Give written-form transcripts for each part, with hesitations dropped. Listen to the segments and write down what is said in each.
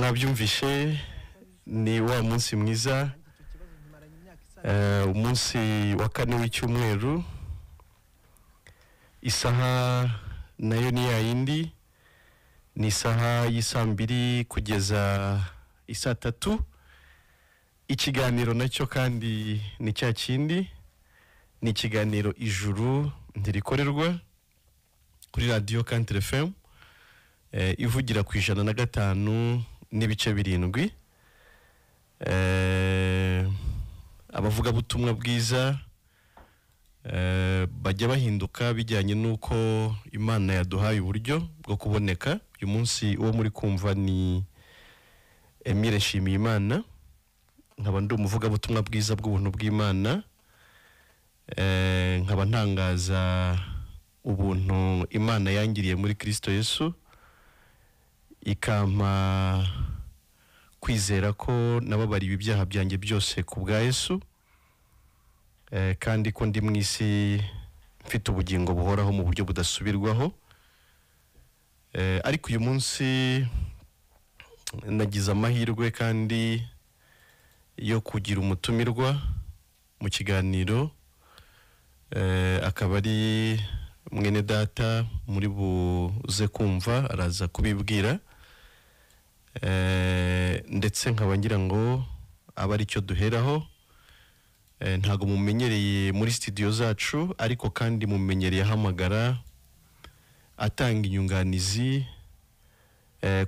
mwabyumvishe ni wa munsi mwiza, umunsi wa kane w'icyumweru, isaha nayo ni ya yindi, ni isaha y'isambiri kugeza isa tatu. Ikiganiro nacyo kandi ni cya kindi, ni ikiganiro ijuru ntirikorerwa kuri Radio Country FM, ivugira ku 105 n'ibice 7. Abavuga butumwa bwiza bajya bahinduka bijyanye nuko Imana yaduhaye uburyo bwo kuboneka. Uyu munsi uwo muri kumva ni Emile Nshimiyimana, nkaba ndi umuvuga butumwa bwiza bw'ubuntu bw'Imana, nkaba ntangaza ubuntu Imana yangiriye muri Kristo Yesu, ikampa kwizera ko nababariwe ibyaha byanjye byose ku bwa Yesu, kandi ko ndi mu isi mfite ubugingo buhoraho mu buryo budasubirwaho. Ariko uyu munsi nagize amahirwe kandi yo kugira umutumirwa mu kiganiro, akaba ari mwene data muri buze kumva, araza kubibwira, ndetse nkaba ngira ngo aba ari cyo duheraho. Ntago mumenyereye muri studio zacu, ariko kandi mumenyereye ahamagara atanga inyunganizi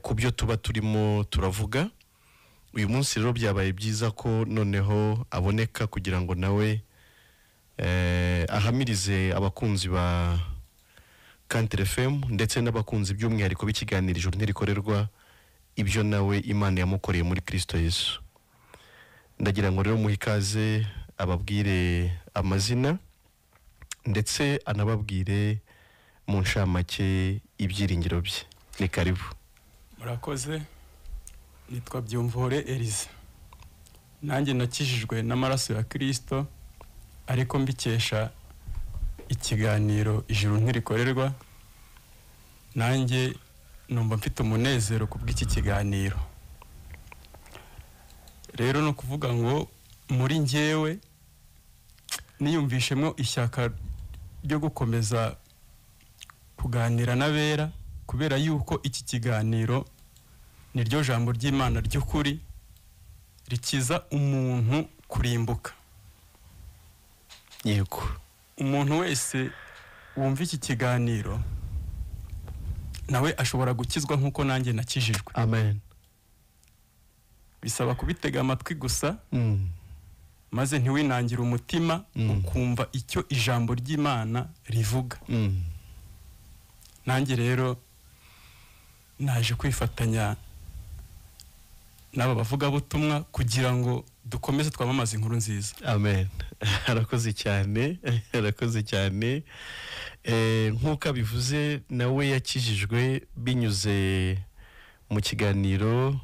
ku byo tuba turimo turavuga. Uyu munsi rero byabaye byiza ko noneho aboneka kugira ngo nawe ahamirize abakunzi ba Country FM ndetse n'abakunzi by'umwihariko b'ikiganiro ijuru ntirikorerwa ibyo nawe Imana yamukoreye muri Kristo Yesu. Ndagira ngo rero muhikaze ababwire amazina ndetse anababwire mu nshamake ibyiringiro bye. Ni karibu. Murakoze. Nitwa Byumvore Elise. Nanjye nakijijwe n'amaraso ya Kristo, ariko mbikesha ikiganiro ijuru ntirikorerwa. Nanjye numva mfite umunezero kubw'iki kiganiro. Rero no kuvuga ngo muri njyewe niyumvishemo ishyaka ryo gukomeza kuganira n'abera, kubera yuko iki kiganiro niryo jambo ry'Imana ry'ukuri rikiza umuntu kurimbuka. Yego, umuntu wese wumva iki kiganiro nawe ashobora gukizwa nkuko nanjye nakijijwe. Amen. Bisaba kubitega amatwi gusa, maze ntiwinangira umutima, ukumva icyo ijambo ry'Imana rivuga. Nanjye rero naje kwifatanya n'aba bavuga butumwa kugira ngo dukomeze twamamaza inkuru nziza. Amen. Arakoze cyane, arakoze cyane. Nkuko bivuze, nawe yakijijwe binyuze mu kiganiro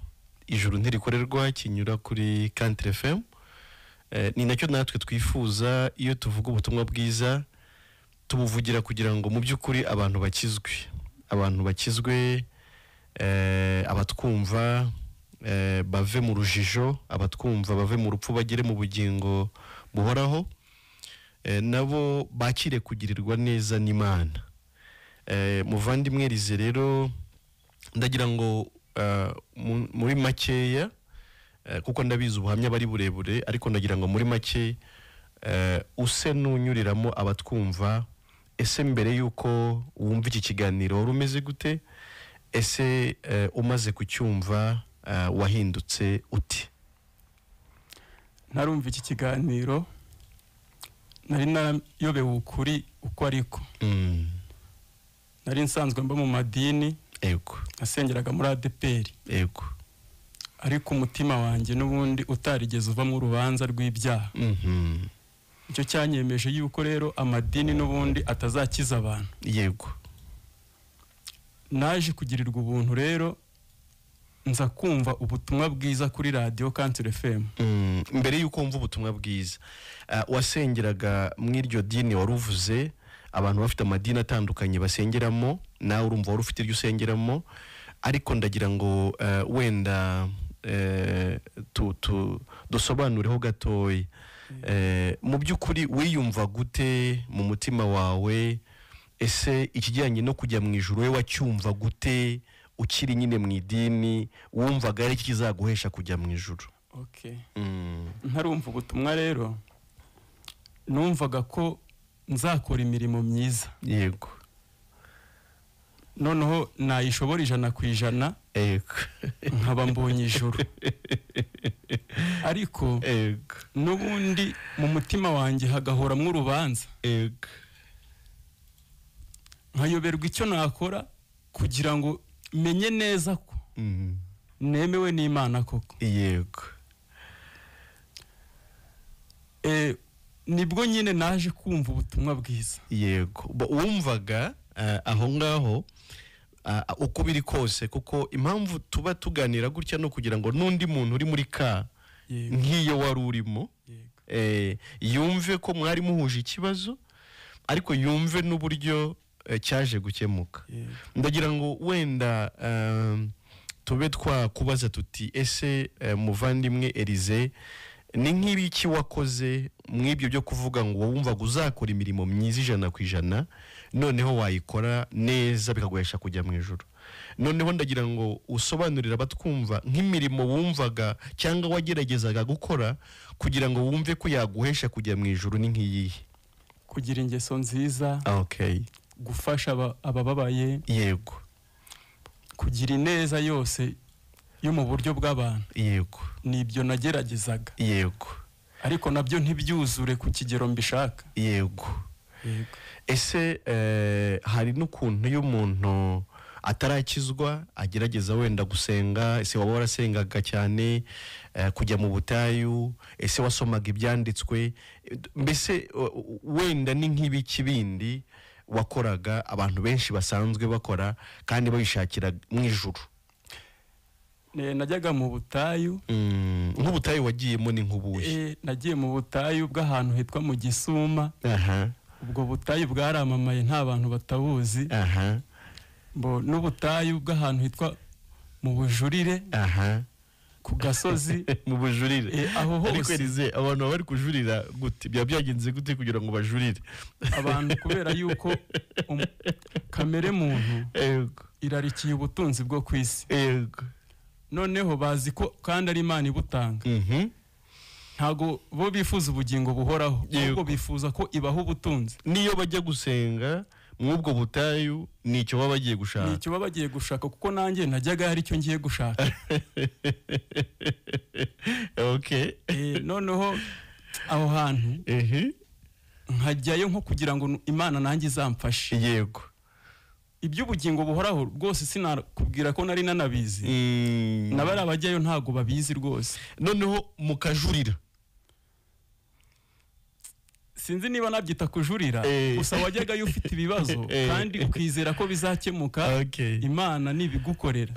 ijuru ntirikorerwa kinyura kuri Country FM. Ni nacyo natwe twifuza iyo tuvuga ubutumwa bwiza, tubuvugira kugira ngo mu by'ukuri abantu bakizwe, abatwumva bave mu rujijo, abatwumva bave mu rupfu bagere mu bugingo buhoraho, nabo bakire kugirirwa neza n'Imana. Muvandimwe Elize rero, ndagira ngo muri makeya, kuko ndabizi ubuhamya bari burebure, ariko ndagira ngo muri make use n'unyuriramo abatwumva. Ese mbere yuko wumva iki kiganiro wari umeze gute? Ese umaze kucyumva wahindutse uti? Narumva iki kiganiro nari nayobewe ukuri uko ariko. Nari nsanzwe mba mu madini. Yego. Nasengeraga muri ADPR. Yego. Ariko umutima wanjye n'ubundi utarigeze uva mu rubanza rw'ibyaha. Icyo cyanyemeje yuko rero amadini n'ubundi atazakiza abantu. Yego. Naje kugirirwa ubuntu rero, nza kumva ubutumwa bwiza kuri Radio Country FM. Mbere yuko wumva ubutumwa bwiza, wasengeraga mw'iryo dini waruvuze, abantu bafite amadini atandukanye basengeramo, nawe urumva wari ufite iryo usengeramo, ariko ndagira ngo wenda dusobanureho gatoya. Mu by'ukuri wiyumva gute mu mutima wawe? Ese ikijyanye no kujya mu ijuru we wacyumva gute ukiri nyine mu idini? Wumvaga ari iki kizaguhesha kujya mu ijuru? Okay. Ntarumva ubutumwa rero, numvaga ko nzakora imirimo myiza. Yego. Noneho nayishobora 100%. Yego. Nkaba mbonye ijuru. Ariko Yego. n'ubundi mu mutima wanjye hagahoramwo urubanza. Yego. Nkayoberwa icyo nakora kugira ngo menye neza ko nemewe n'Imana koko. Yego. Nibwo nyine naje kumva ubutumwa bwiza. Yego. Wumvaga aho ngaho uko biri kose, kuko impamvu tuba tuganira gutya no kugira ngo n'undi muntu uri muri ka nk'iyo wari urimo yumve ko mwari muhuje ikibazo, ariko yumve n'uburyo cyaje gukemuka. Ndagira ngo wenda tube twakubaza tuti, ese muvandimwe Elize, ni nk'ibiki wakoze mw'ibyo byo kuvuga ngo wumvaga uzakora imirimo myiza 100%, noneho wayikora neza bikaguhesha kujya mu ijuru? Noneho ndagira ngo usobanurire abatwumva nk'imirimo wumvaga cyangwa wageragezaga gukora kugira ngo wumve ko yaguhesha kujya mu ijuru ni nk'iyihe? Kugira ingeso nziza. Okay. Gufasha abababaye. Yego. Kugira ineza yose yo mu buryo bw'abantu. Yego. Nibyo nageragezaga. Yego. Ariko nabyo ntibyuzure ku kigero mbishaka. Yego. Yego. Ese hari n'ukuntu y'umuntu atarakizwa agerageza wenda gusenga? Ese waba warasengaga cyane, kujya mu butayu? Ese wasomaga ibyanditswe? Mbese wenda ni nk'ibiki bindi wakoraga abantu benshi basanzwe bakora kandi babishakira mu ijuru? Najyaga mu butayu. Nk'ubutayu wagiyemo ni nk'ubuhe? Nagiye mu butayu bw'ahantu hitwa mu Gisuma. Ubwo butayu bwaramamaye nta bantu batabuzi. N'ubutayu bw'ahantu hitwa mu Bujurire. Ku gasozi. Mu Bujurire. Aho hose. Ariko Elize, abantu bari kujurira gute? Byagenze gute kugira ngo bajurire? Abantu kubera yuko kamere muntu irarikiye ubutunzi bwo ku isi. Yego. Noneho bazi ko kandi ari Imana ibutanga. Ntago bo bifuza ubugingo buhoraho, ahubwo bifuza ko ibaho ubutunzi. Niyo bajya gusenga mw'ubwo butayu nicyo baba bagiye gushaka. Nicyo baba bagiye gushaka, kuko nanjye najyaga hari icyo ngiye gushaka. Okay. Noneho aho hantu nkajyayo nko kugira ngo Imana nanjye izamfashe. Yego. Iby'ubugingo buhoraho rwose sinakubwira ko nari nanabizi. Nabari abajyayo ntago babizi rwose. Noneho mukajurira. Sinzi niba nabyita kujurira, gusa wajyaga ufite ibibazo kandi ukizera ko bizakemuka. Imana nibigukorera.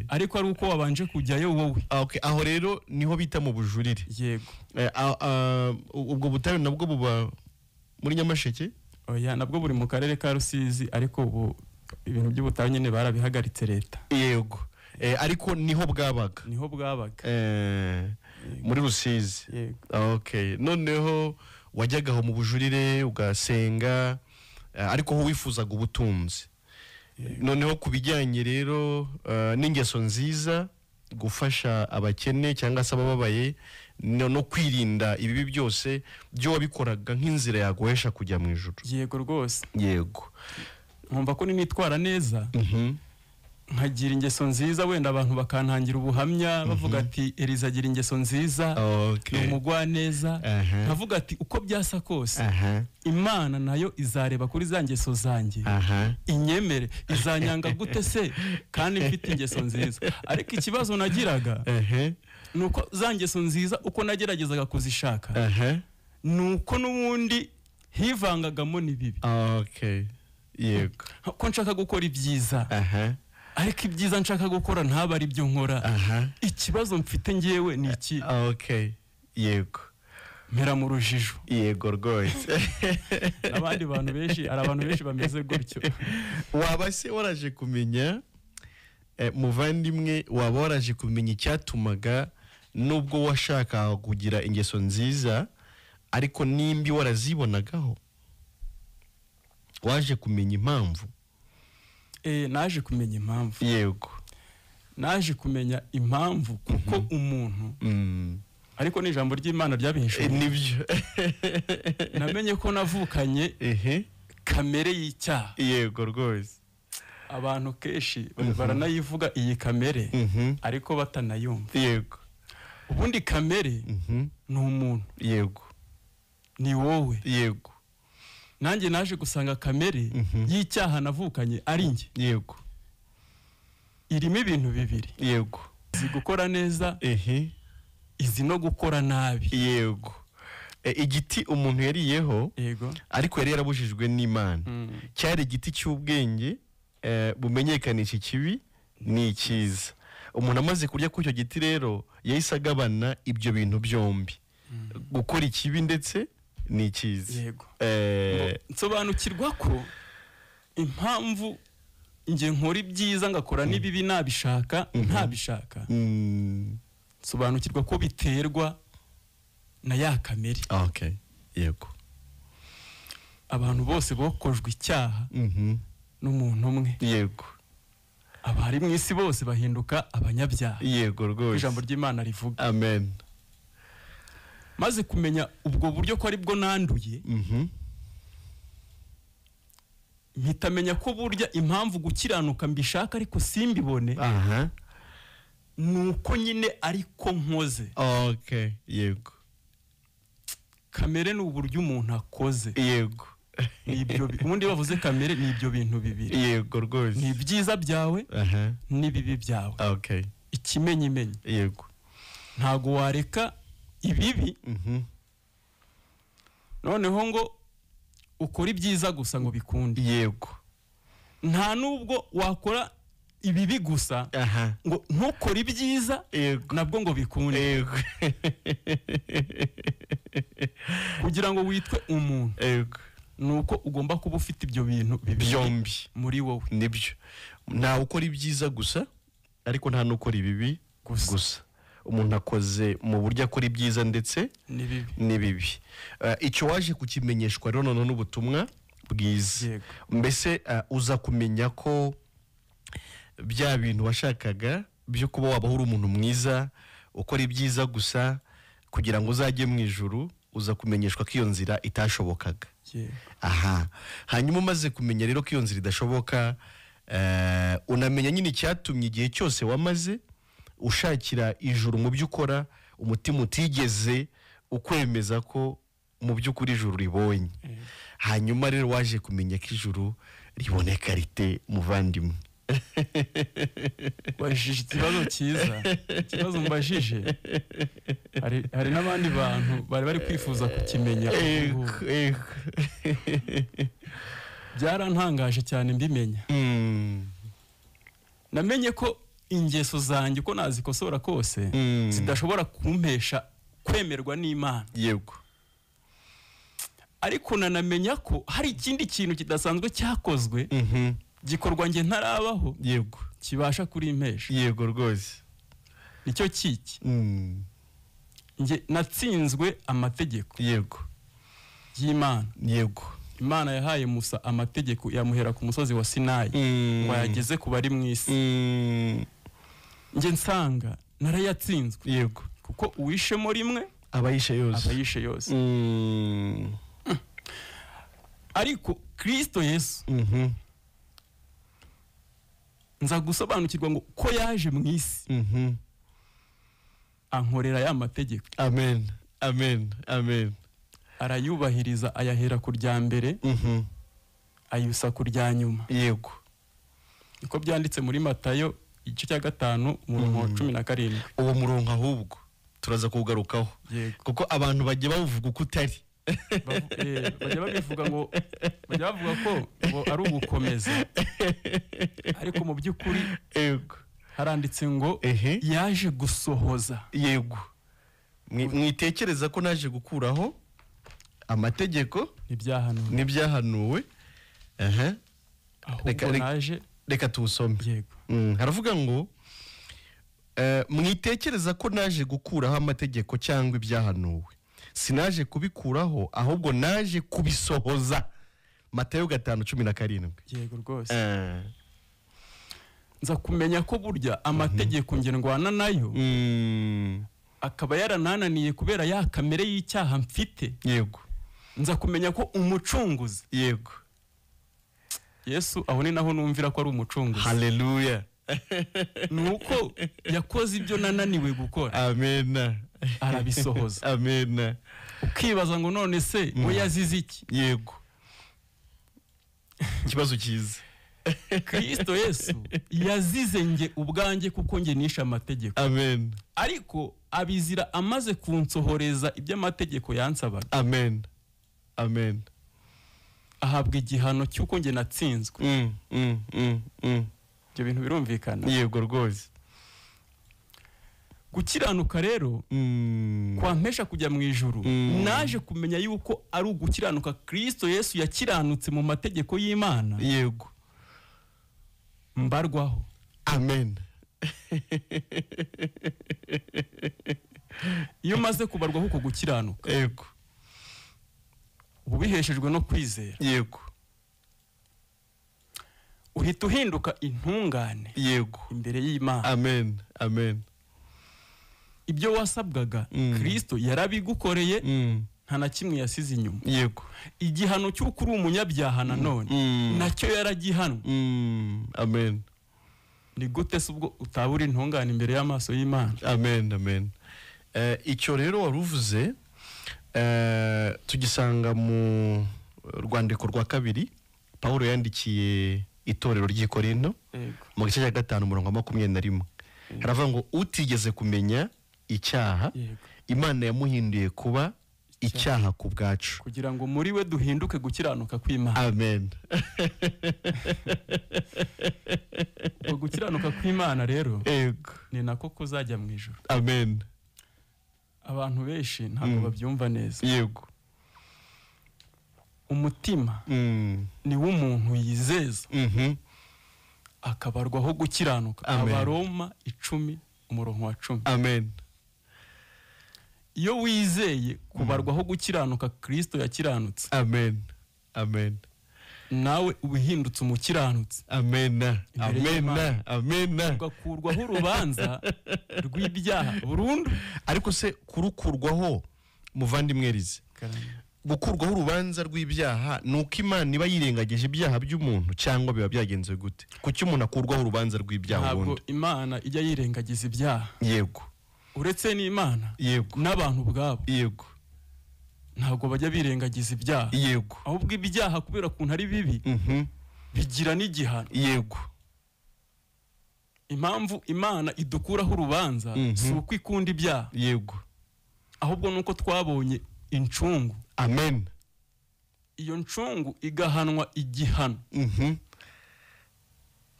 Ariko ari uko wabanje kujyayo wowe. Aho rero niho bita mu bujurire. Yego. Ubwo butayu nabwo buba muri Nyamasheke? Oya, nabwo buri mu karere ka Rusizi, ariko ubu ibintu by'ubutayu nyine barabihagaritse leta. Yego. Ariko niho bwabaga. Niho bwabaga. Muri Rusizi. Yego. Noneho wajyagaho mu bujurire ugasenga, ariko ho wifuzaga ubutunzi. Noneho kubijyanye rero n'ingeso nziza, gufasha abakene cyangwa se abababaye, no kwirinda ibibi byose, byo wabikoraga nk'inzira yaguhesha kujya mu ijuru. Yego rwose. Yego. Nkumva ko nitwara neza, nkagira ingeso nziza, wenda abantu bakantangira ubuhamya bavuga ati Elize agira ingeso nziza, ni umugwaneza. Nkavuga ati uko byasa kose Imana nayo izareba kuri za ngeso zanjye, inyemere. Izanyanga gute se kandi mfite ingeso nziza? Ariko ikibazo nagiraga nuko za ngeso nziza uko nageragezaga kuzishaka, nuko n'ubundi hivangagamo n'ibibi. Yego. Ko nshaka gukora ibyiza, ariko ibyiza nshaka gukora ntaba ari byo nkora. Ikibazo mfite ngewe ni iki? Yego. Mpera mu rujijo. Yego rwose. Abandi bantu benshi, ari abantu benshi bameze gutyo. Waba se waraje kumenya muvandimwe waba waraje kumenya icyatumaga nubwo washaka kugira ingeso nziza ariko nimbi warazibonagaho? Waje kumenya impamvu? Naje kumenya impamvu. Yego. Naje kumenya impamvu kuko umuntu ariko ni ijambo ry'Imana ryabihishuye. Nibyo. Namenye ko navukanye kamere y'icyaha. Yego rwose. Abantu keshi baranayivuga iyi kamere ariko batanayumva. Yego. Ubundi kamere ni umuntu. Yego. Ni wowe. Yego. Nanjye naje gusanga kamere y'icyaha navukanye ari njye. Yego. Irimo ibintu bibiri. Yego. Izi gukora neza, izi no gukora nabi. Yego. Igiti umuntu yariyeho, yego, ariko yari yarabujijwe n'Imana. Cyari igiti cy'ubwenge bumenyekanisha ikibi n'icyiza. Umuntu amaze kurya kuri icyo giti rero yahise agabana ibyo bintu byombi, gukora ikibi ndetse n'icyiza. Yego. Nsobanukirwa ko impamvu nge nkora ibyiza ngakora n'ibibi nabishaka ntabishaka, nsobanukirwa ko biterwa na ya kamere. Okay. Yego. Abantu bose bokojwe icyaha n'umuntu umwe. Yego. Abari mu isi bose bahinduka abanyabyaha. Yego rwose. Ijambo ry'Imana rivuga. Amen. Maze kumenya ubwo buryo ko ari bwo nanduye, nkitamenya ko burya impamvu gukiranuka mbishaka ariko simbibone, nuko nyine ariko nkoze. Okay. Yego. Kamere ni uburyo umuntu akoze. Yego. Nibyo ubundi bavuze kamere ni ibyo bintu bibiri. Yego rwose. Ni byiza byawe n'ibibi byawe. Okay. Ikimenyimenyi. Yego. Ntago wareka ibibi noneho ngo ukora ibyiza gusa ngo bikunde. Yego. Nta nubwo wakora ibibi gusa ngo ntukore ibyiza nabwo ngo bikunde. Yego. Kugira ngo witwe umuntu, Yego, nuko ugomba kuba ufite ibyo bintu byombi muri wowe. Nibyo. Nta ukora ibyiza gusa ariko nta nukora ibibi gusa. Umuntu akoze mu buryo akora ibyiza ndetse n'ibibi. Icyo waje kukimenyeshwa rero none n'ubutumwa bwiza. Mbese uza kumenya ko bya bintu washakaga byo kuba wabaho uri umuntu mwiza ukora ibyiza gusa kugira ngo uzajye mu ijuru, uza kumenyeshwa ko iyo nzira itashobokaga. Hanyuma umaze kumenya rero ko iyo nzira idashoboka, unamenya nyine icyatumye igihe cyose wamaze ushakira ijuru mu byo ukora umutima utigeze ukwemeza ko mu by'ukuri ijuru ribonye. Hanyuma rero waje kumenya ko ijuru riboneka rite, muvandimwe? Wajije ikibazo cyiza, ikibazo mbajije hari n'abandi bantu bari kwifuza kukimenya. Byarantangaje cyane mbimenya. Namenye ko ingeso zanjye uko nazikosora kose zidashobora kumpesha kwemerwa n'Imana. Yego. Ariko nanamenya ko hari ikindi kintu kidasanzwe cyakozwe gikorwa nge ntarabaho. Yego. Kibasha kuri impesha. Yego rwose. Nicyo kiki. Nge natsinzwe amategeko. Yego. Y'Imana. Yego. Imana yahaye Musa amategeko yamuhera ku musozi wa Sinayi ngo yageze ku bari mu isi. Nge nsanga narayatsinzwe. Yego. Kuko uwishemo rimwe abayishe yose. Ariko Kristo Yesu nza gusobanukirwa ngo ko yaje mu isi ankorera ya mategeko. Amen. Amen. Amen. Arayubahiriza, ayahera ku rya mbere ayusa ku rya nyuma. Yego. Niko byanditse muri Matayo igice cya 5 umurongo wa 17. Uwo murongo ahubwo turaza kugarukaho kuko abantu bagiye bavuga uko utari. Bajya babivuga ngo bajya bavuga ko ngo ari ugukomeza, ariko mu by'ukuri haranditse ngo yaje gusohoza. Yego. Mwitekereza ko naje gukuraho amategeko n'ibyahanuwe. Ahubwo naje reka tuwusome. yego haravuga ngo mwitekereza ko naje gukuraho amategeko cyangwa ibyahanuwe, sinaje kubikuraho ahubwo naje kubisohoza. Matayo 5:17. yego rwose. nza kumenya ko burya amategeko nge ndwana nayo akaba yaranananiye kubera ya kamere y'icyaha mfite. yego nza kumenya ko umucunguzi, yego Yesu aho ni naho numvira ko ari umucunguzi. haleluya. nuko yakoze ibyo nananiwe gukora, amen, arabisohoza. amen. ukibaza ngo none se we yazize iki? yego kibazo cyiza. Kristo Yesu yazize nge ubwanjye kuko nge nisha amategeko. amen, ariko abizira amaze kunsohoreza ibyo amategeko yansabaga. amen, amen. ahabwa igihano cy'uko nge natsinzwe. ibyo bintu birumvikana. yego rwose. gukiranuka rero kwampesha kujya mu ijuru, naje kumenya yuko ari ugukiranuka Kristo Yesu yakiranutse mu mategeko y'Imana. yego mbarwaho. amen. iyo maze kubarwaho uko gukiranuka, yego ubu biheshejwe no kwizera, yego uhita uhinduka intungane yego imbere y'Imana. amen, amen. ibyo wasabwaga Kristo yarabigukoreye, nta na kimwe yasize inyuma. yego igihano cy'uko uri umunyabyaha nanone nacyo yaragihanwe. amen. ni gute se ubwo utabura intungane imbere y'amaso y'Imana? amen, amen. icyo rero waruvuze tugisanga mu rwandiko rwa 2 Pawulo yandikiye itorero ry'i Korinto mu gice cya 5:21. haravuga ngo utigeze kumenya icyaha Imana yamuhinduye kuba icyaha ku bwacu, kugira ngo muri we duhinduke gukiranuka kw'Imana. amen. gukiranuka kw'Imana rero yego ni nako kuzajya mu ijuru. amen. abantu benshi ntabwo babyumva neza. yego umutima ni w'umuntu yizeza akabarwaho gukiranuka. Abaroma 10:10. amen. iyo wizeye kubarwaho gukiranuka Kristo yakiranutse, amen, amen, nawe ubihindutse umukiranutsi. amen, amen, amen. ugakurwaho urubanza rw'ibyaha burundu. ariko se kurukurwaho muvandimwe Rize, gukurwaho urubanza rw'ibyaha nuko Imana iba yirengagije ibyaha by'umuntu cyangwa biba byagenze gute? kuki umuntu akurwaho urubanza rw'ibyaha ubundi? ntabwo Imana ijya yirengagiza ibyaha. yego uretse n'Imana, yego n'abantu ubwabo yego ntabwo bajya birengagiza ibyaha. yego ahubwo ibyaha kubera kuntu ari bibi bigira n'igihano. yego impamvu Imana idukuraho urubanza si uko ikunda ibyaha, yego ahubwo nuko twabonye incungu. amen. iyo ncungu igahanwa igihano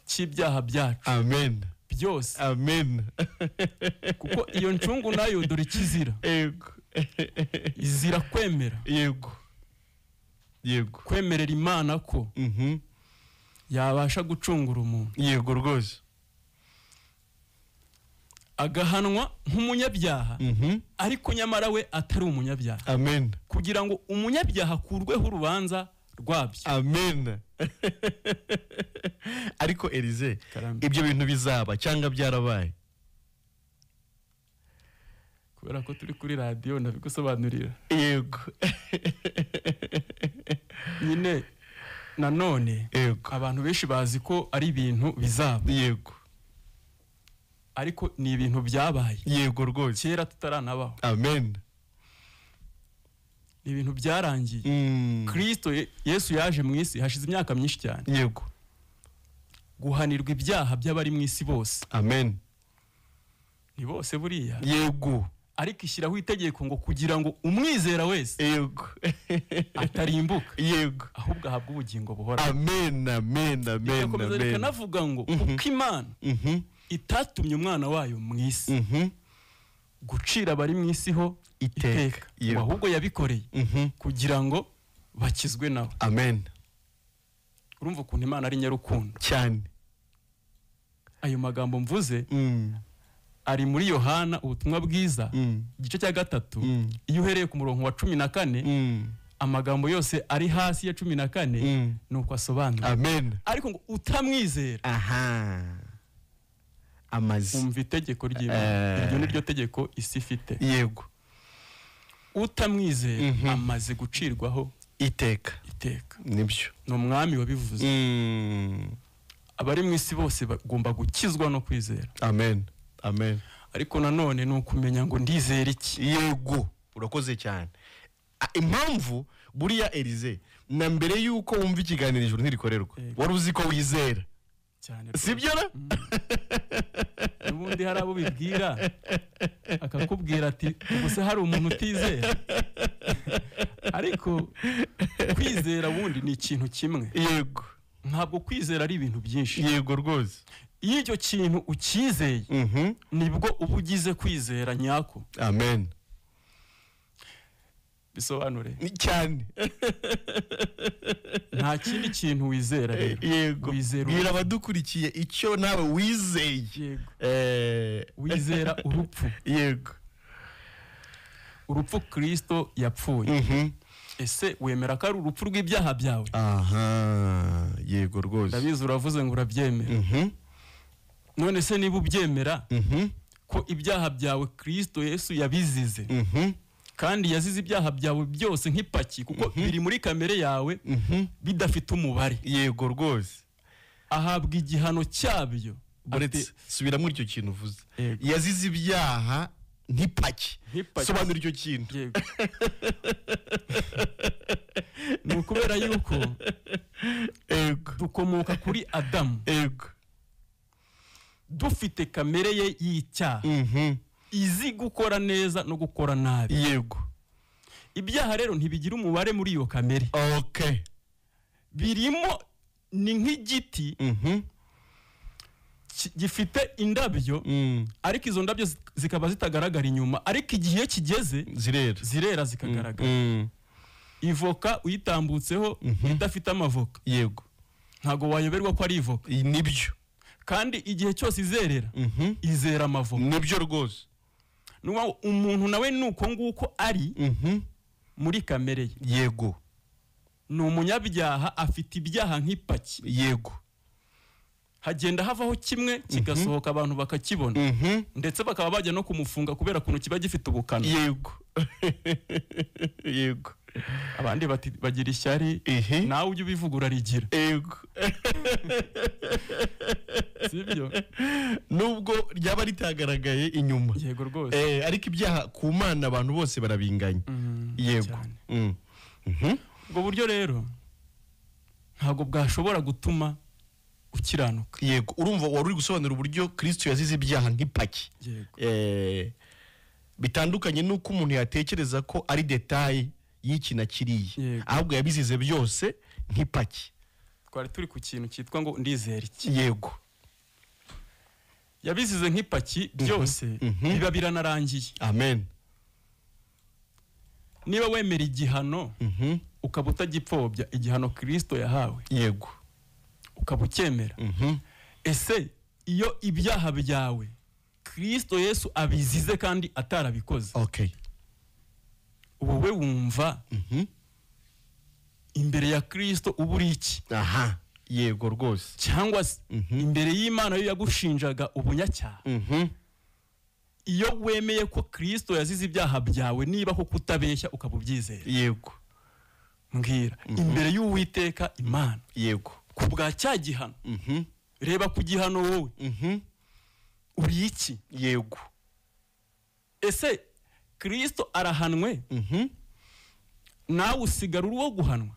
cy'ibyaha byacu. amen byose. amen. kuko iyo ncungu nayo dore ikizira. yego izira kwemera. yego yego kwemerera Imana ko yabasha gucungura umuntu. yego rwose. agahanwa nk'umunyabyaha ariko nyamara we atari umunyabyaha. amen. kugira ngo umunyabyaha akurweho urubanza rwabyo. amen. ariko Elize, ibyo bintu bizaba cyangwa byarabaye? kubera ko turi kuri radio ndabigusobanurira. yego nyine nanone abantu benshi bazi ko ari ibintu bizaba. yego ariko ni ibintu byabaye. yego rwose. kera tutaranabaho. amen. ni ibintu byarangiye. Kristo Yesu yaje mu isi hashize imyaka myinshi cyane. yego guhanirwa ibyaha by'abari mu isi bose. amen. ni bose buriya. yego ariko ishyiraho itegeko ngo kugira ngo umwizera wese yego atarimbuka, yego ahubwo ahabwe ubugingo buhora. amen, amen, amen, amen. Kanavuga ngo kuko Imana itatumye umwana wayo mu isi gucira abari mu isi ho iteka, ahubwo yabikoreye kugira ngo bakizwe nawe. amen. urumva ukuntu Imana ari nyarukundo cyane. ayo magambo mvuze ari muri Yohana ubutumwa bwiza igice cya 3 iyo uhereye ku murongo wa 14 amagambo yose ari hasi ya 14 nuko asobanura. Amen. Ariko ngo utamwizera amazi umva itegeko ry'Imana, iryo ni ryo tegeko isi ifite. Yego. Utamwizera amaze gucirwaho iteka. Nibyo. No mwami wabivuze. Abari mu isi bose bagomba gukizwa no kwizera. Amen. Ariko nanone ni ukumenya ngo ndizera iki. Yego, urakoze cyane. Impamvu buriya Elize na mbere yuko wumva ikiganiro ijuru ntirikorerwa wari uzi ko wizera cyane, sibyo na ubundi hari abo bibwira akakubwira ati ubuse hari umuntu utizera, ariko kwizera wundi ni ikintu kimwe. Yego. Ntabwo kwizera ari ibintu byinshi. Yego rwose. Iyo icyo kintu ukizeye nibwo uba ugize kwizera nyako. Amen. Bisobanure cyane. Nta kindi kintu wizera rero. Yego. Bwira abadukurikiye icyo nawe wizeye. Yego. Wizera urupfu. Yego. Urupfu Kristo yapfuye. Ese wemera ko ari urupfu rw'ibyaha byawe? Yego rwose. Ndabizi uravuze ngo urabyemera. None se niba ubyemera ko ibyaha byawe Kristo Yesu yabizize, kandi yazize ibyaha byawe byose nk'ipaki kuko biri muri kamere yawe bidafite umubare. Yego rwose. Ahabwa igihano cyabyo. Subira muri icyo kintu uvuze. Yazize ibyaha nk'ipaki. Sobanura icyo kintu. Yego. Ni ukubera yuko dukomoka kuri Adamu. Yego. Dufite kamere ye y'icyaha. Izi gukora neza no gukora nabi. Yego. Ibyaha rero ntibigira umubare muri iyo kamere. Okay. Birimo ni nk'igiti gifite indabyo, ariko izo ndabyo zikaba zitagaragara inyuma, ariko igihe kigeze zirera zikagaragara. Ivoka uyitambutseho idafite amavoka. Yego. Ntago wayoberwa ko ari ivoka. Nibyo. Kandi igihe cyose izerera izera amavoka. Nibyo rwose. Nuko umuntu nawe nuko nguko ari muri kamere ye. Yego. Ni umunyabyaha, afite ibyaha nk'ipaki. Yego. Hagenda havaho kimwe kigasohoka abantu bakakibona, ndetse bakaba bajya no kumufunga kubera kuntu kiba gifite ubukana. Yego. Yego. Abandi bagira ishyari, nawe ujye ubivugura rigira. Yego. Sibyo? Nubwo ryaba ritagaragaye inyuma. Yego rwose. Ariko ibyaha ku Mana abantu bose barabinganya. Yego. Ubwo buryo rero ntago bwashobora gutuma ukiranuka. Yego. Urumva wari uri gusobanura uburyo Kristo yazize ibyaha nk'ipaki. Yego. Bitandukanye nuko umuntu yatekereza ko ari detail y'iki na kiriya, ahubwo yabizize byose nk'ipaki. Twari turi ku kintu cyitwa ngo ndizera iki. Yego. Yabizize nk'ipaki byose biba biranarangiye. Amen. Niba wemera igihano ukaba utagipfobya igihano Kristo yahawe. Yego. Ukaba ukemera. Ese iyo ibyaha byawe Kristo Yesu abizize kandi atarabikoze. Okay. Wowe wumva imbere ya Kristo uburi iki? Yego rwose. Cyangwa imbere y'Imana yo yagushinjaga ubunyacyaha. Iyo wemeye ko Kristo yazize ibyaha byawe, niba ko kutabeshya ukaba ubyizera. Yego. Mbwira imbere y'Uwiteka Imana. Yego. Ku bwa cya gihano. Reba ku gihano wowe. Uri iki? Yego. Ese Kristo arahanwe? Nawe usigara uri wo guhanwa?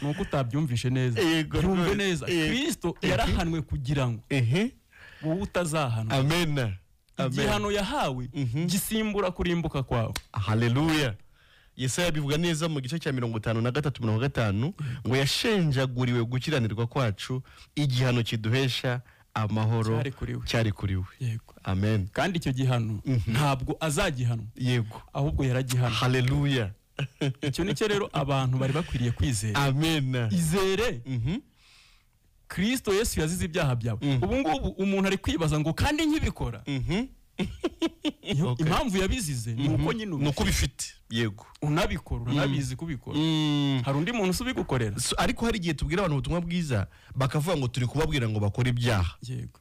Nuko utabyumvishe neza. Yumve neza. Kristo yarahanwe kugira ngo wowe utazahanwa. Amen. Igihano yahawe gisimbura kurimbuka kwawe. Haleluya. Yesaya bivuga neza mu gice cya 53:5 ngo yashenjaguriwe gukiranirwa kwacu, igihano kiduhesha amahoro cyari kuri we. Yego. Amen. Kandi icyo gihano ntabwo azagihanwa. Yego. Ahubwo yaragihana. Haleluya. Icyo nicyo rero abantu bari bakwiriye kwizera. Amen. Izere. Kristo Yesu yazize ibyaha byawe. Ubu ngubu umuntu ari kwibaza ngo kandi nkibikora. Impamvu yabizize nuko nyine nuko bifite. Yego. Unabikora, uranabizi kubikora. Hari undi muntu usubigukorera. Ariko hari igihe tubwira abantu ubutumwa bwiza bakavuga ngo turi kubabwira ngo bakora ibyaha. Yego.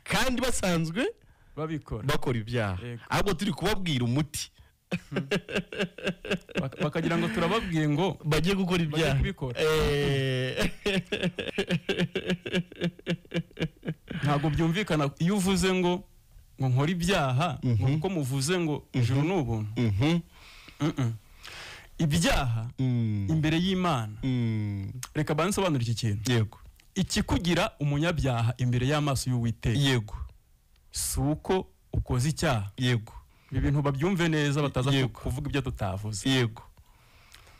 Kandi basanzwe bakora ibyaha. Ahubwo turi kubabwira umuti. Bakagira ngo turababwiye ngo bagiye gukora ibyaha. Ntabwo byumvikana iyo uvuze ngo nkora ibyaha kuko muvuze ngo ijuru n'ubuntu. Ibyaha imbere y'Imana. Reka bansobanura iki kintu. Yego. Ikikugira umunyabyaha imbere y'amaso y'Uwiteka. Yego. Suko ukoze icyaha. Yego. Ibi bintu babyumve neza bataza kuvuga ibyo tutavuze. Yego.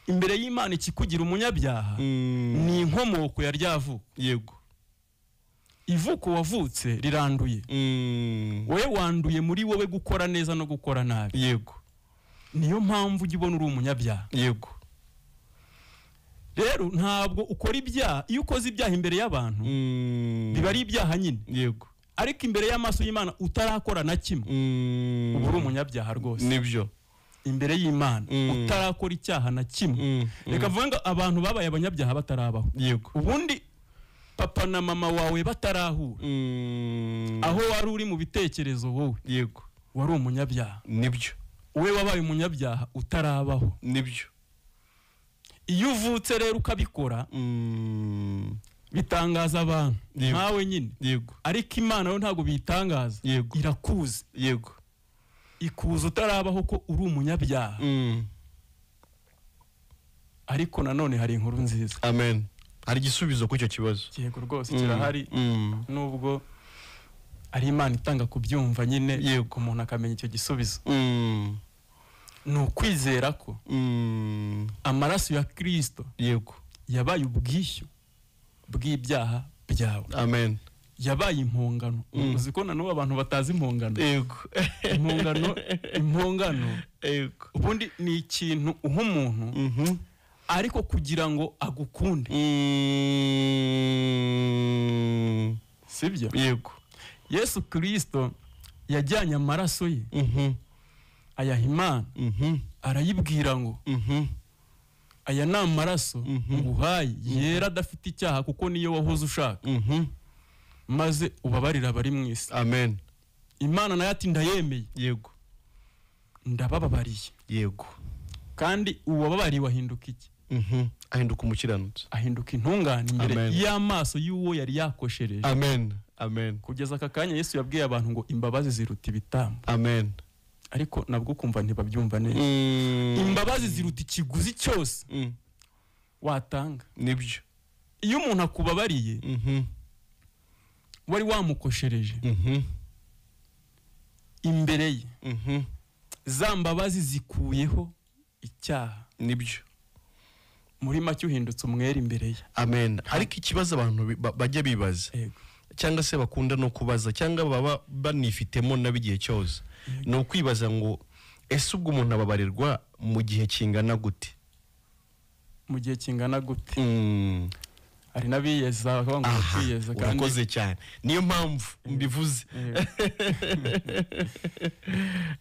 Imbere y'Imana ikikugira umunyabyaha ni inkomoko ya ryavuko. Yego. Ivuko wavutse riranduye. Wowe wanduye muri wowe gukora neza no gukora nabi. Yego. Niyo mpamvu ugibona uri umunyabyaha. Yego. Rero ntabwo ukora ibyaha iyo ukoze ibyaha imbere y'abantu biba ari ibyaha nyine. Yego. Ariko imbere y'amaso y'Imana utarakora na kimwe ubu uri umunyabyaha rwose. Nibyo. Imbere y'Imana utarakora icyaha na kimwe. Reka vuga ngo abantu babaye abanyabyaha batarabaho. Yego. Ubundi papa na mama wawe batarahura. Aho wari uri mu bitekerezo wowe. Yego. Wari umunyabyaha. Nibyo. Wowe wabaye umunyabyaha utarabaho. Nibyo. Iyo uvutse rero ukabikora bitangaza abantu nkawe nyine. Yego. Ariko Imana yo ntago bitangaza. Irakuzi. Yego. Ikuza utarabaho ko uri umunyabyaha. Ariko nanone hari inkuru nziza. Amen. Hari igisubizo ku cyo kibazo. Yego rwose kirahari. Nubwo ari Imana itanga kubyumva nyine. Yego. Umuntu akamenya icyo gisubizo. Ni ukwizera ko amaraso ya Kristo. Yego. Yabaye ubwishyu bw'ibyaha byawe. Amen. Yabaye impongano. Uzi ko nanubu abantu batazi impongano. Yego. Impongano. Yego. Ubundi ni ikintu uha umuntu ariko kugira ngo agukunde. Sibyo? Yego. Yesu Kristo yajyanye amaraso ye ayaha Imana. Arayibwira ngo aya ni amaraso nguhaye yera adafite icyaha kuko niyo wahoze ushaka. Maze ubabarira abari mu isi. Amen. Imana nayo ati ndayemeye. Yego. Ndabababariye. Yego. Kandi uwababariye ahinduka iki? Ahinduka umukiranutsi. Ahinduka intungane imbere y'amaso y'uwo yari yakoshereje. Amen. Amen. Kugeza aka kanya Yesu yabwiye abantu ngo imbabazi ziruta ibitambo. Amen. Ariko nabwo kumva ntibabyumva neza. Imbabazi ziruta ikiguzi cyose watanga. Nibyo. Iyo umuntu akubabariye wari wamukoshereje imbere ye za mbabazi zikuyeho icyaha. Nibyo. Muri make uhindutse umwere imbere ye. Amen. Ariko ikibazo abantu bajya bibaza cyangwa se bakunda no kubaza cyangwa baba banifitemo nabigiye cyose no kwibaza ngo ese ubwo umuntu ababarirwa mu gihe kingana gute? Mu gihe kingana gute? Ari nabiyeza ngo kwiyeza kandi urakoze cyane. Niyo mpamvu mbivuze.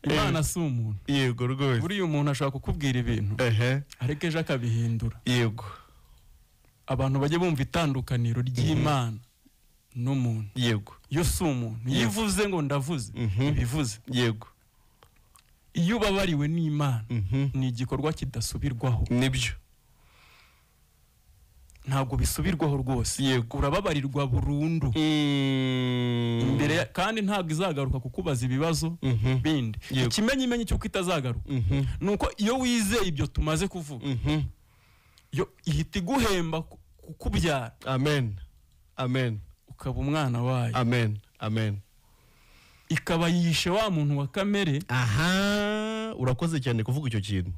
Imana si umuntu. Yego rwose. Buri umuntu ashaka kukubwira ibintu ariko ejo akabihindura. Yego. Abantu bajye bumva itandukaniro ry'Imana n'umuntu. Yego. Yo si umuntu. Yivuze ngo ndavuze bivuze. Yego. Iyo babariwe n'Imana ni igikorwa kidasubirwaho. Nibyo. Ntabwo bisubirwaho rwose. Yego. Urababarirwa burundu. Imbere kandi ntabwo izagaruka kukubaza ibibazo bindi. Ikimenyimenyi cyuko itazagaruka nuko iyo wizeye ibyo tumaze kuvuga yo ihita iguhemba kukubyara. Amen. Amen. Ukaba umwana wayo. Amen. Amen. Ikaba yishe wa muntu wa kamere. Urakoze cyane kuvuga icyo kintu.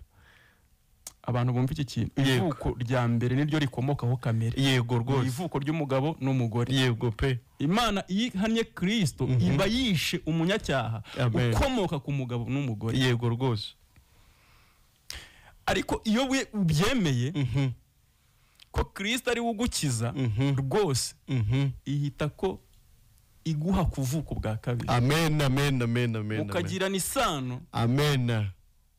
Abantu bumva iki kintu. Ivuko rya mbere niryo rikomokaho kamere. Yego rwose. Ivuko ry'umugabo n'umugore. Yego pe. Imana ihanye Kristo iba yishe umunyacyaha ukomoka ku mugabo n'umugore. Yego rwose. Ariko iyo we ubyemeye ko Kristo ari ugukiza rwose ihita ko iguha kuvuka ubwa kabiri. Amen, amen, amen, amen. Ukagirana isano. Amen.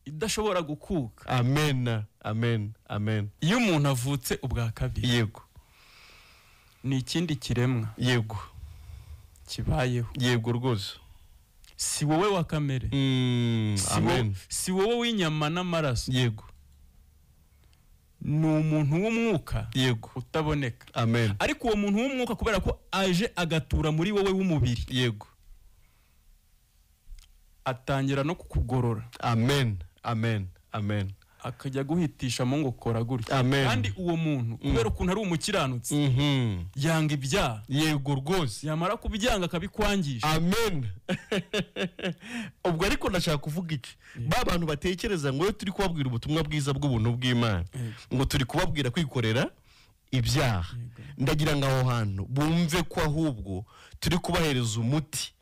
Idashobora gukuka. Amen, amen, amen. Iyo umuntu avutse ubwa kabiri, yego, ni ikindi kiremwa, yego, kibayeho, yego rwose. Si wowe wa kamere, amen. Si wowe w'inyama n'amaraso, yego, ni umuntu w'umwuka, yego, utaboneka. Amen. Ariko uwo muntu w'umwuka kubera ko aje agatura muri wowe w'umubiri, yego, atangira no kukugorora. Amen, amen, amen. Akajya guhitisha mu ngo kora gutya. Kandi uwo muntu kubera ukuntu ari umukiranutsi, yanga ibyaha. Yego rwose. Yamara kubyanga akabikwangisha. Amen. Ubwo ariko ndashaka kuvuga iki? Ba bantu batekereza ngo turi kubabwira ubutumwa bwiza bw'ubuntu bw'Imana, ngo turi kubabwira kwikorera ibyaha. Ndagira ngo aho hantu bumve ko ahubwo turi kubahereza umuti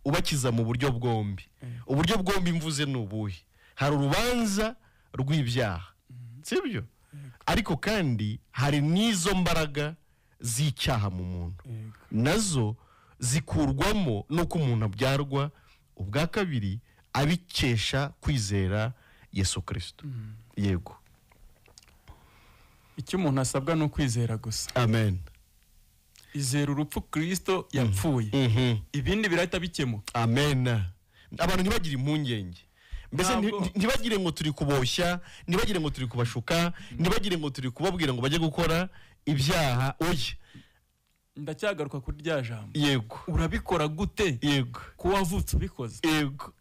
ubakiza mu buryo bwombi. Uburyo bwombi mvuze n'ubuhe? Hari urubanza rw'ibyaha, sibyo? Ariko kandi hari n'izo mbaraga z'icyaha mu muntu, nazo zikurwamo nuko umuntu abyarwa ubwa kabiri abikesha kwizera Yesu Kristo. Yego, icyo umuntu asabwa no kwizera gusa. Amen. Izera urupfu Kristo yapfuye, ibindi birahita bikemuka. Amen. Abantu ntibagire impungenge, mbese ntibagire ngo turi kuboshya, ntibagire ngo turi kubashuka, ntibagire ngo turi kubabwira ngo bajye gukora ibyaha. Oya, ndacyagaruka kuri rya jambo. Yego, urabikora gute? Yego, ko wavutse ubikoze. Yego,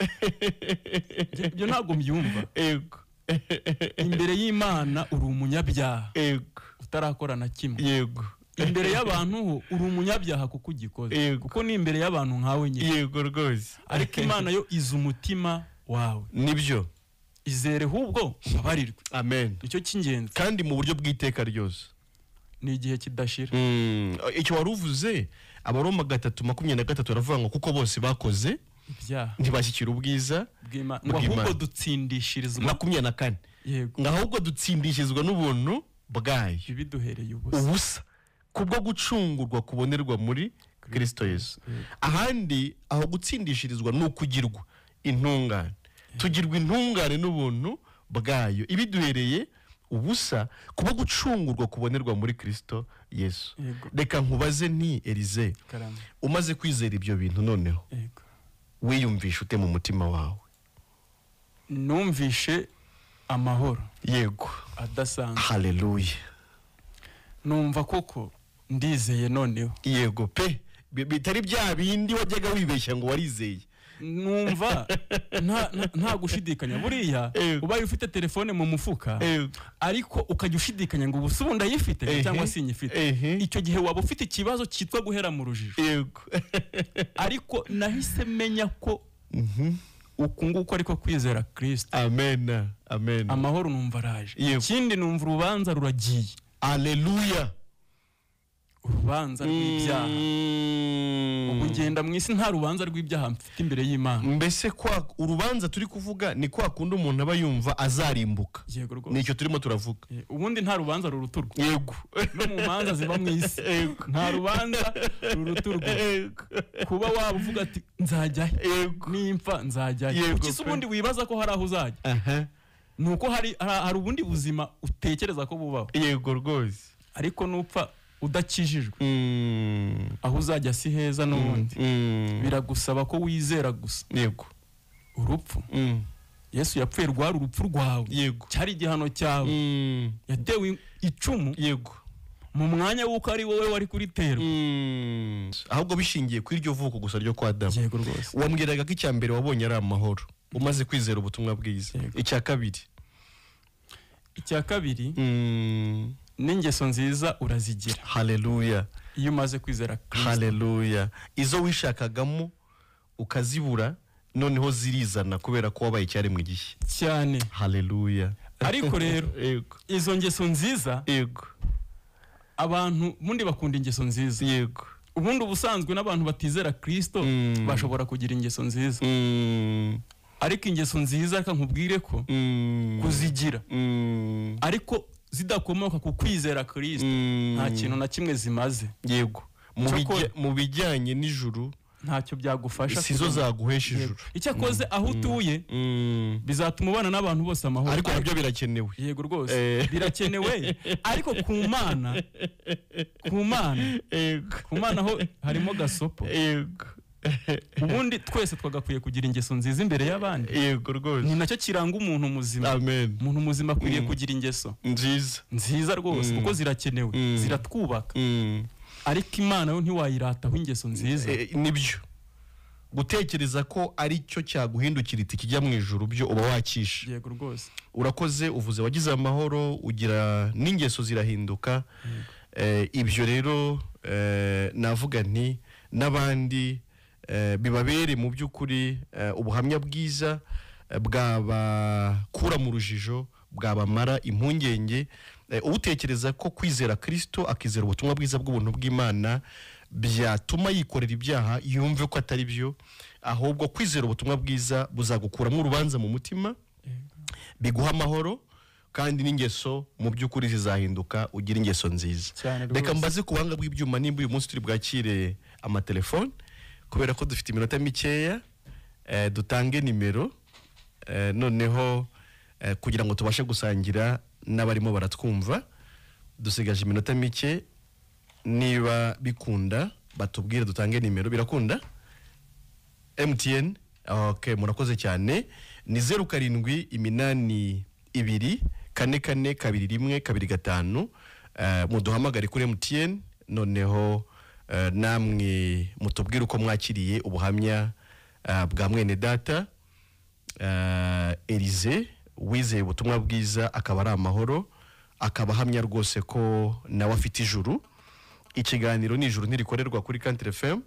ibyo ntabwo mbyumva. Yego, imbere y'Imana uri umunyabyaha, yego, utarakora na kimwe. Yego, imbere y'abantu ho uri umunyabyaha kuko ugikoze, kuko ni imbere y'abantu nkawe nyine. Yego rwose. Ariko Imana yo izi umutima wawe. Nibyo. Izere hubwo ubabarirwe. Amen. Icyo cy'ingenzi, kandi mu buryo bw'iteka ryose, ni igihe kidashira. Icyo waruvuze Abaroma 3:23 baravuga ngo kuko bose bakoze ibyaha ntibashyikira ubwiza bw'Imana, ngo ahubwo dutsindishirizwa 24. Yego, ngo ahubwo dutsindishirizwa n'ubuntu bwayo, biduhereye ubusa. Ubusa kubwo gucungurwa kubonerwa muri Kristo Yesu. Ahandi aho gutsindishirizwa no kugirwa intungane. Tugirwa intungane n'ubuntu bwayo, ibiduhereye ubusa kubwo gucungurwa kubonerwa muri Kristo Yesu. Reka nkubaze nti Elize, umaze kwizera ibyo bintu noneho wiyumvisha ute mu mutima wawe? Numvishe amahoro. Yego, adasanzwe. Haleluya. Numva koko ndizeye noneho. Yego pe, bitari bya bindi wajyaga wibeshya ngo warizeye. Numva nta gushidikanya. Buriya ubaye ufite telefone mu mufuka, ariko ukajya ushidikanya ngo ubusubunda yifite cyangwa si nyifite, icyo gihe waba ufite ikibazo cyitwa guhera mu rujijo. Yego. Ariko nahise menya ko uku nguko ariko kwizera Kristo. Amen, amen. Amahoro numva araje. Ikindi numva urubanza ruragiye. Haleluya. Urubanza rw'ibyaha. Ubu ngenda mu isi nta rubanza rw'ibyaha mfite imbere y'Imana. Mbese kwa urubanza turi kuvuga ni kwa kundi umuntu aba yumva azarimbuka. Yego rwose. Nicyo turimo turavuga. Ubundi nta rubanza ruruturwa. Yego. No mu manza ziba mu isi. Nta rubanza ruruturwa. Kuba wabuvuga ati nzajya nimfa nzajya. Ukisi ubundi wibaza ko hari aho uzajya. Nuko hari ubundi buzima utekereza ko bubaho. Yego rwose. Ariko nupfa udakijijwe, aho uzajya si heza n'ubundi. Biragusaba ko wizera gusa. Yego. Urupfu, Yesu yapfuye rwari urupfu rwawe. Yego. Cyari igihano cyawe. Yatewe icumu. Yego. Mu mwanya w'uko ari wowe wari kuriterwa. Ahubwo bishingiye kuri iryo vuko gusa ryo kwa Adamu. Yego rwose. Wambwiraga ko icya mbere wabonye ari amahoro umaze kwizera ubutumwa bwiza. Icya kabiri n'ingeso nziza urazigira. Haleluya. Iyo umaze kwizera Kristo. Haleluya. Izo wishakagamo ukazibura noneho zirizana kubera ko wabaye cyaremwe gishya cyane. Haleluya. Ariko rero izo ngeso nziza, yego, abantu mundi bakunda ingeso nziza. Yego. Ubundi ubusanzwe n'abantu batizera Kristo bashobora kugira ingeso nziza. Ariko ingeso nziza reka nkubwire ko kuzigira ariko zidakomoka ku kwizera Kristo nta kintu na kimwe zimaze. Yego, mu bijyanye n'ijuru ntacyo byagufasha, sizo zaguhesha ijuru. Icyakoze aho utuye bizatuma ubana n'abantu bose amahoro, ariko nabyo birakenewe. Yego rwose birakenewe, ariko ku Mana ho harimo gasopo. Yego. Ubundi twese twagakwiye kugira ingeso nziza imbere y'abandi. Yego rwose. Ni nacyo kiranga umuntu muzima. Amen. Umuntu muzima akwiriye kugira ingeso nziza rwose, kuko zirakenewe, ziratwubaka. Ariko Imana yo ntiwayirataho ingeso nziza. Nibyo. Gutekereza ko ari cyo cyaguhindukira iti kijya mu ijuru byo uba wakisha. Yego rwose. Urakoze, uvuze wagize amahoro, ugira n'ingeso zirahinduka. Ibyo rero navuga nti n'abandi bibabere mu by'ukuri ubuhamya bwiza bwabakura mu rujijo, bwabamara impungenge. Utekereza ko kwizera Kristo, akizera ubutumwa bwiza bw'ubuntu bw'Imana byatuma yikorera ibyaha, yumve ko atari byo, ahubwo kwizera ubutumwa bwiza buzagukuramo urubanza mu mutima, biguha amahoro, kandi n'ingeso mu by'ukuri zizahinduka, ugira ingeso nziza. Reka mbaze ku buhanga bw'ibyuma nimba uyu munsi turi bwakire amatelefone, kubera ko dufite iminota mikeya. Dutange nimero noneho kugira ngo tubashe gusangira n'abarimo baratwumva. Dusigaje iminota mike, niba bikunda batubwire dutange nimero. Birakunda? MTN? Okay, murakoze cyane. Ni 0782444225. Muduhamagare kuri MTN, noneho namwe mutubwire uko mwakiriye ubuhamya bwa mwene data Elize, wizeye ubutumwa bwiza akaba ari amahoro, akaba ahamya rwose ko nawe afite ijuru. Ikiganiro ni ijuru ntirikorerwa kuri Country FM.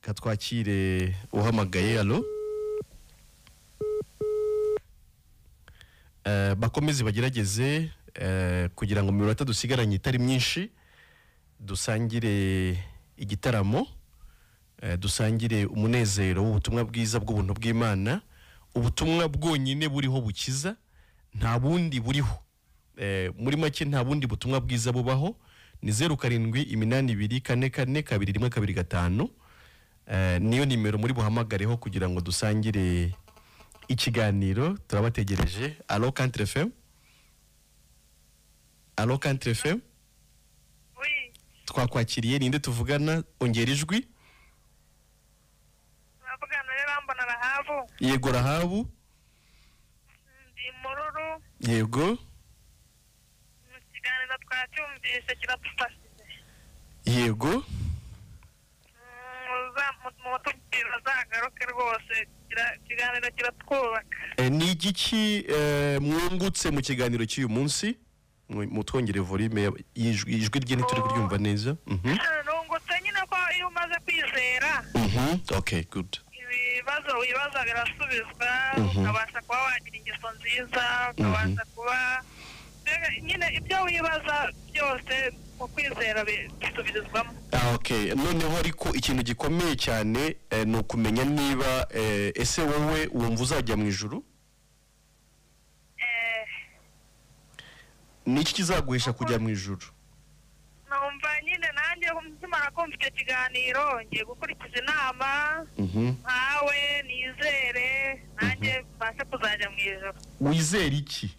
Katwakire uhamagaye. Allo. Bakomeze bagerageze kugira ngo mu minota dusigaranye itari myinshi dusangire igitaramo, dusangire umunezero w'ubutumwa bwiza bw'ubuntu bw'Imana. Ubutumwa bwonyine buriho bukiza, nta bundi buriho. Muri make nta bundi butumwa bwiza bubaho. Ni 0782444225. Niyo nimero muri buhamagareho kugira ngo dusangire ikiganiro. Turabategereje. Allo Country FM? Allo Country FM? Oui. Twakwakiriye, ninde tuvugana? Ongera ijwi. Navugana Rambona Rahabu. Yego Rahabu. Ndi Mururu. Yego. Ikiganiro twacyumvise kiradufashije. Yego. Mutubwira zagaruke rwose, ikiganiro kiratwubaka. Ni igiki mwungutse mu kiganiro cy'uyu munsi? Mutwongere volume y'ijwi rye ntituri kuryumva neza. Nungutse nyine ko iyo umaze kwizera. Okay, good. Ibibazo wibaza birasubizwa, ukabasha kuba wagira ingeso nziza, ukabasha kuba nyine ibyo wibaza byose mu kwizera bisubirizwamo. Okay, noneho ariko ikintu gikomeye cyane ni ukumenya niba ese wowe wumva uzajya mu ijuru? Ni iki kizaguhisha kujya mu ijuru? Numva nyine nanjye nkimara kumva icyo kiganiro ngiye gukurikiza inama nkawe, nizere nanjye mbashe kuzajya mu ijuru. Wizere iki?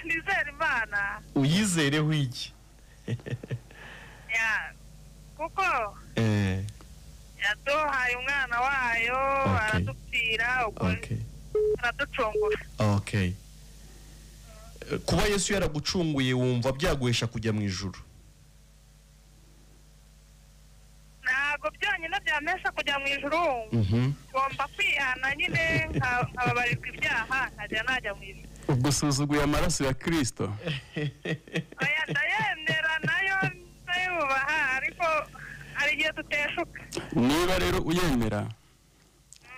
Nizere Imana. Uyizereho iki? Kuko yaduhaye umwana wayo, aradupfira, araducungura. Okay. Kuba Yesu yaragucunguye wumva byaguhesha kujya mu ijuru? Ntabwo byonyine byamesha kujya mu ijuru. Ngomba kwihana nyine nkababarirwa ibyaha nkajya najya mu ijuru. Ugusuzuguye amaraso ya Kristo? Oya, ndayemera nayo ndayubaha, ariko hari igihe tuteshuka. Niba rero uyemera,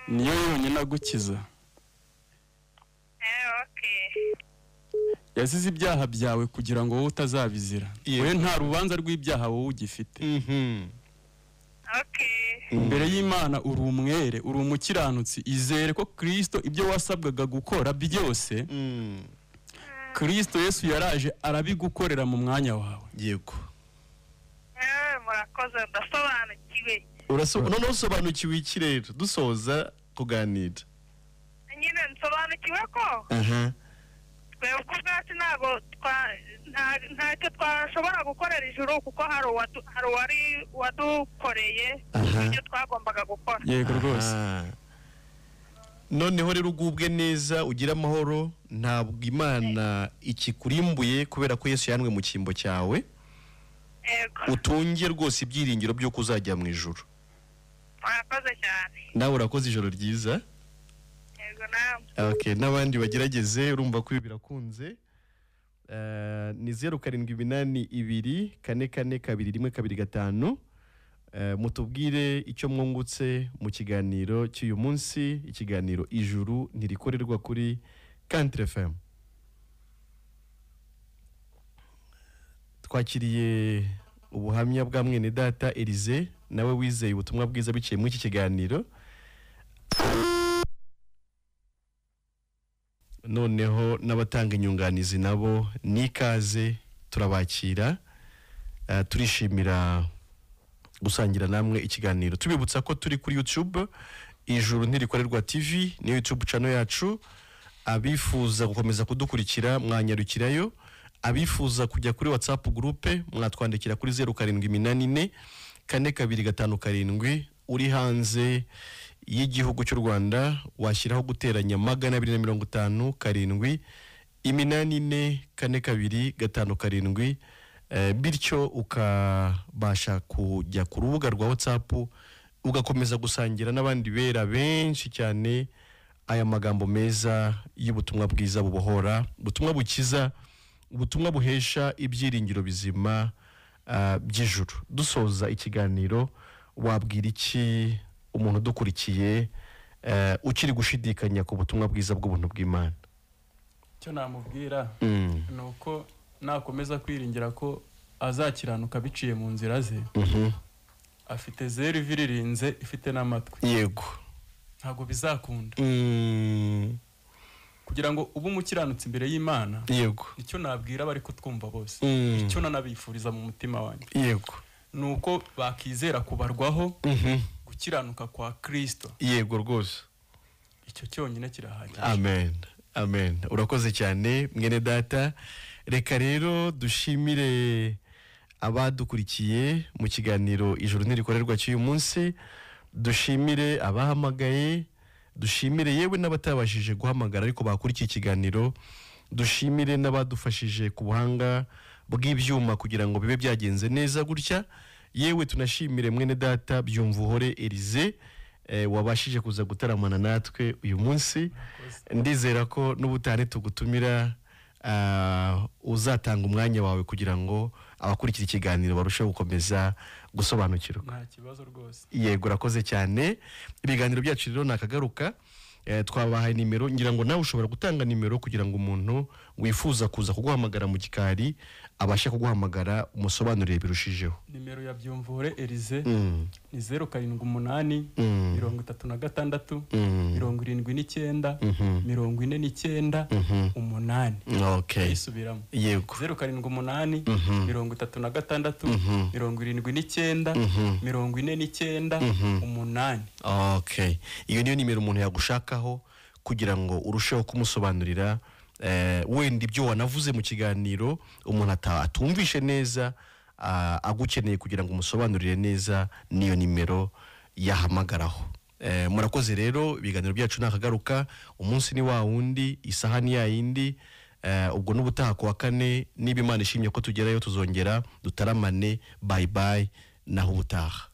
niyo yonyine agukiza. Okay. Yazize ibyaha byawe kugira ngo wowe utazabizira. Wowe nta rubanza rw'ibyaha wowe ugifite. imbere y'Imana uri umwere, uri umukiranutsi. Izere ko Kristo ibyo wasabwaga gukora byose Kristo Yesu yaraje arabigukorera mu mwanya wawe. Yego. Murakoze, ndasobanukiwe. None usobanukiwe iki rero dusoza kuganira? Nyine nsobanukiwe ko twebwe ubwacu ntabwo ntacyo twashobora gukorera ijuru, kuko hari uwari wadukoreye ibyo twagombaga gukora. Yego rwose. Noneho rero ugubwe neza, ugira amahoro, ntabwo Imana ikikurimbuye kubera ko Yesu yanwe mu cyimbo cyawe. Utunge rwose ibyiringiro byo kuzajya mu ijuru. Murakoze cyane. Nawe urakoze, ijoro ryiza. Yego nawe. Okay, n'abandi bagerageze, urumva ko birakunze. Ni 0782444225. Mutubwire icyo mwungutse mu kiganiro cy'uyu munsi, ikiganiro ijuru ntirikorerwa kuri Country FM. Twakiriye ubuhamya bwa mwene data Elize, nawe wizeye ubutumwa bwiza biciye muri iki kiganiro. Noneho n'abatanga inyunganizi nabo nikaze, turabakira. Turishimira gusangira namwe ikiganiro. Tubibutsa ko turi kuri YouTube, Ijuru Ntirikorerwa TV, ni YouTube channel yacu. Abifuza gukomeza kudukurikira mwanyarukirayo. Abifuza kujya kuri WhatsApp groupe mwatwandikira kuri 07844225. Uri hanze y'igihugu cy'u Rwanda washyiraho guteranya 250 7844225. Bityo ukabasha kujya ku rubuga rwa WhatsApp ugakomeza gusangira n'abandi bera benshi cyane aya magambo meza y'ubutumwa bwiza bubohora, ubutumwa bukiza, ubutumwa buhesha ibyiringiro bizima by'ijuru. Dusoza ikiganiro, wabwira iki umuntu dukurikiye ukiri gushidikanya ku butumwa bwiza bw'ubuntu bw'Imana? Cyo namubwira nuko nakomeza kwiringira ko azakiranuka biciye mu nzira ze. Afite zero iviririnze, ifite n'amatwi. Yego. Ntabwo bizakunda. Kugira ngo ube umukiranutsi imbere y'Imana. Yego. Icyo nabwira bari kutwumva bose, icyo nanabifuriza mu mutima wanjye. Yego. Nuko bakizera kubarwaho gukiranuka kwa Kristo. Yego rwose. Icyo cyonyine kirahagije. Amen. Amen. Urakoze cyane mwene data. Reka rero dushimire abadukurikiye mu kiganiro Ijuru Ntirikorerwa cy'uyu munsi. Dushimire abahamagaye, dushimire yewe n'abatabashije guhamagara ariko bakurikiye ikiganiro. Dushimire n'abadufashije ku buhanga bw'ibyuma kugira ngo bibe byagenze neza gutya. Yewe tunashimire mwene data Byumvuhore Elize wabashije kuza gutaramana natwe uyu munsi. Ndizera ko n'ubutane tugutumira uzatanga umwanya wawe kugira ngo abakurikira ikiganiro barusheho gukomeza gusobanukirwa. Nta kibazo rwose. Yego, urakoze cyane. Ibiganiro byacu rero nakagaruka. Twabahaye nimero, ngira ngo nawe ushobora gutanga nimero kugira ngo umuntu wifuza kuza kuguhamagara mu gikari abashe kuguhamagara umusobanurire birushijeho. Nimero ya Byumvuhore Elize ni 078 36 79 49 8. Okay. Isubiramo. Yego. 078 36 79 49 8. Okay. Iyo niyo nimero umuntu yagushakaho kugira ngo urusheho kumusobanurira wenda ibyo wanavuze mu kiganiro umuntu atumvishe neza, agukeneye kugira ngo umusobanurire neza, niyo nimero yahamagaraho. Murakoze rero, ibiganiro byacu nakagaruka. Umunsi ni wa wundi, isaha ni ya yindi. Ubwo n'ubutaha ku wa kane niba Imana ishimye ko tugerayo tuzongera dutaramane. Bye bye, naho ubutaha.